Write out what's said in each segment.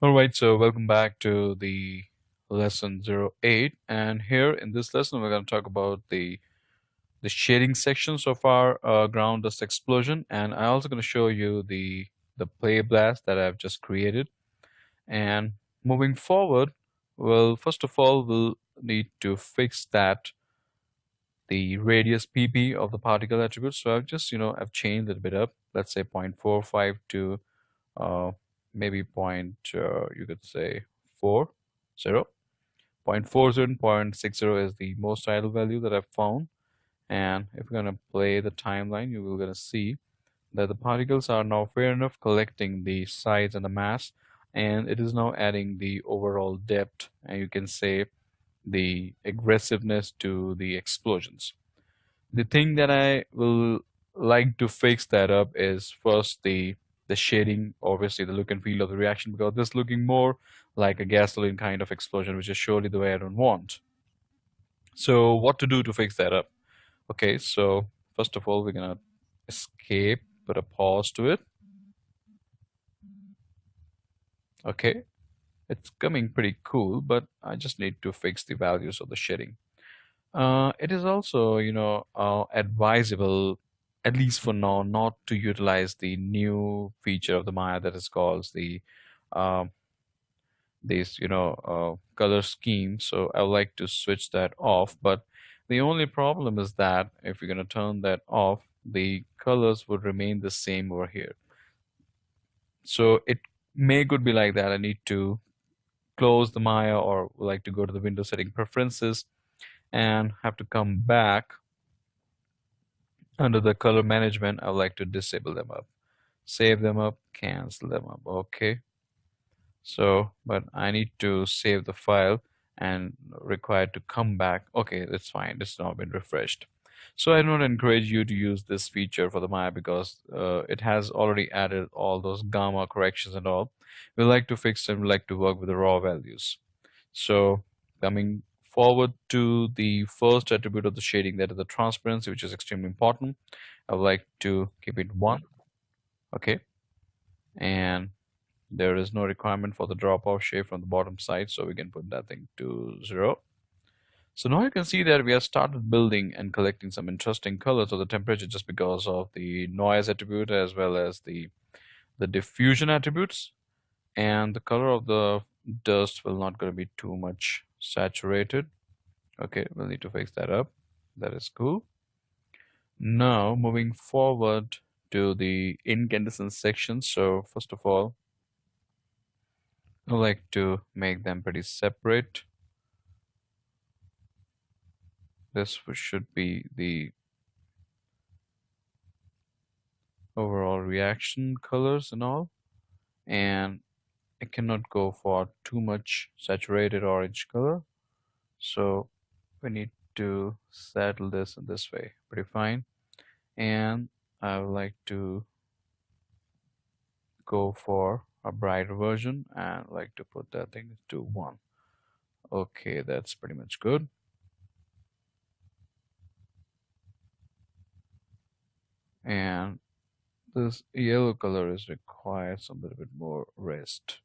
All right, so welcome back to the lesson 08, and here in this lesson we're going to talk about the shading sections of our ground dust explosion, and I'm also going to show you the play blast that I've just created. And moving forward, well, first of all, we'll need to fix that the radius pp of the particle attribute. So I've just I've changed it a bit up. Let's say 0.45 to maybe you could say 40. 0.40 and 0.60 is the most idle value that I've found. And if we're going to play the timeline, you will going to see that the particles are now fair enough collecting the size and the mass, and it is now adding the overall depth, and you can say the aggressiveness to the explosions. The thing that I will like to fix that up is first the shading, obviously the look and feel of the reaction, because this looking more like a gasoline kind of explosion, which is surely the way I don't want. So what to do to fix that up? Okay, so first of all, we're gonna escape, put a pause to it. Okay, it's coming pretty cool, but I just need to fix the values of the shading. It is also, advisable, at least for now, not to utilize the new feature of the Maya that is called uh, color scheme. So I would like to switch that off. But the only problem is that if you're going to turn that off, the colors would remain the same over here. So it may could be like that. I need to close the Maya or like to go to the window setting preferences and have to come back under the color management. I would like to disable them up, save them up, cancel them up. Okay. So, but I need to save the file and required to come back. Okay, that's fine. It's now been refreshed. So I don't encourage you to use this feature for the Maya because it has already added all those gamma corrections and all. We like to fix them, we like to work with the raw values. So coming forward to the first attribute of the shading, that is the transparency, which is extremely important. I would like to keep it 1. Okay. And there is no requirement for the drop off shade from the bottom side, so we can put that thing to 0. So now you can see that we have started building and collecting some interesting colors of the temperature just because of the noise attribute as well as the diffusion attributes. And the color of the dust will not going to be too much saturated. Okay, we'll need to fix that up. That is cool. Now moving forward to the incandescent section. So first of all, I like to make them pretty separate. This should be the overall reaction colors and all. And I cannot go for too much saturated orange color. So we need to settle this in this way. Pretty fine. And I would like to go for a brighter version and like to put that thing to 1. Okay, that's pretty much good. And this yellow color is required some little bit more rest.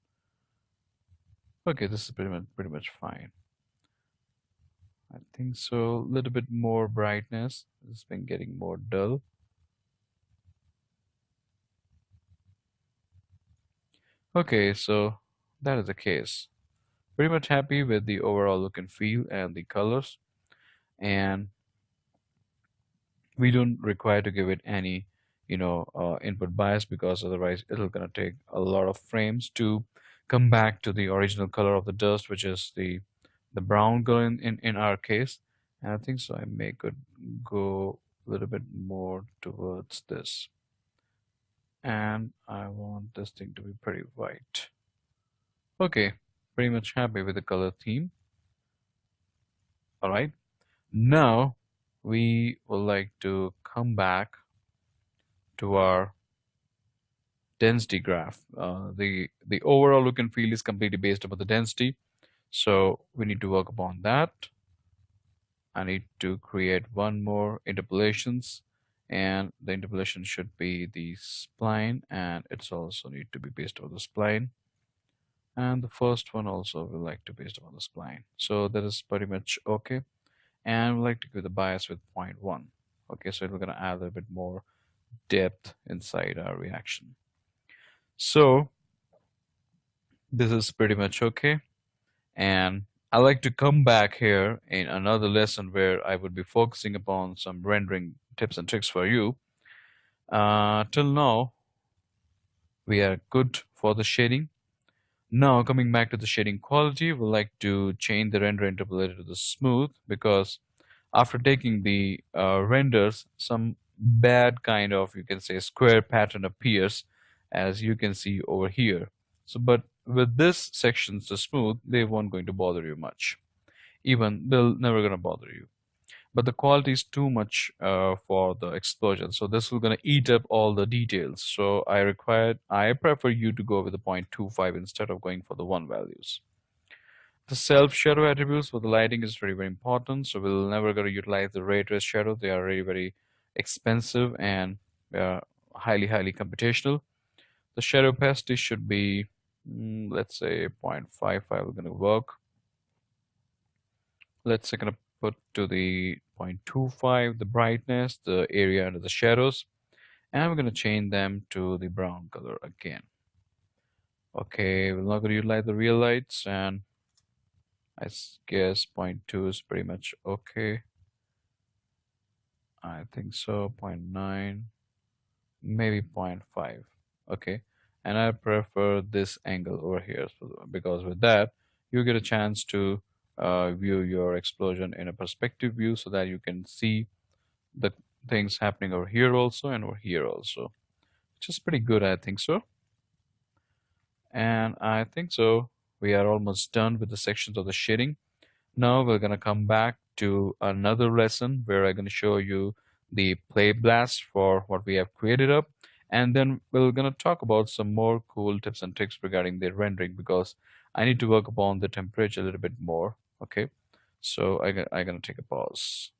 Okay, this is pretty much fine. I think so. A little bit more brightness. It's been getting more dull. Okay, so that is the case. Pretty much happy with the overall look and feel and the colors. And we don't require to give it any, input bias, because otherwise it'll gonna take a lot of frames to come back to the original color of the dust, which is the brown color in our case. And I think so I may could go a little bit more towards this. And I want this thing to be pretty white. Okay, pretty much happy with the color theme. All right, now we would like to come back to our density graph. The overall look and feel is completely based upon the density, so we need to work upon that. I need to create one more interpolations, and the interpolation should be the spline, and it's also need to be based on the spline. And the first one also we like to paste on the spline. So that is pretty much okay. And we like to give the bias with 0.1. Okay, so we're gonna add a little bit more depth inside our reaction. So this is pretty much okay. And I like to come back here in another lesson where I would be focusing upon some rendering tips and tricks for you. Till now, we are good for the shading. Now, coming back to the shading quality, we like to change the render interpolator to the smooth because after taking the renders, some bad kind of, you can say, square pattern appears, as you can see over here. So, but with this sections, the smooth, they won't going to bother you much. Even they'll never gonna bother you. But the quality is too much for the explosion, so this will gonna eat up all the details. So I prefer you to go with the 0.25 instead of going for the 1 values. The self shadow attributes for the lighting is very important, so we'll never gonna utilize the ray trace shadow. They are very expensive and highly computational. The shadow opacity should be let's say 0.55 we're gonna work. Let's say gonna put to the 0.25 the brightness, the area under the shadows, and we're gonna change them to the brown color again. Okay, we're not gonna utilize the real lights, and I guess 0.2 is pretty much okay. I think so. 0.9, maybe 0.5. Okay, and I prefer this angle over here because with that you get a chance to view your explosion in a perspective view so that you can see the things happening over here also and over here also, which is pretty good, I think so. And I think so we are almost done with the sections of the shading. Now we're gonna come back to another lesson where I'm gonna show you the play blast for what we have created up, and then we're gonna talk about some more cool tips and tricks regarding the rendering because I need to work upon the temperature a little bit more. Okay, so I'm gonna take a pause.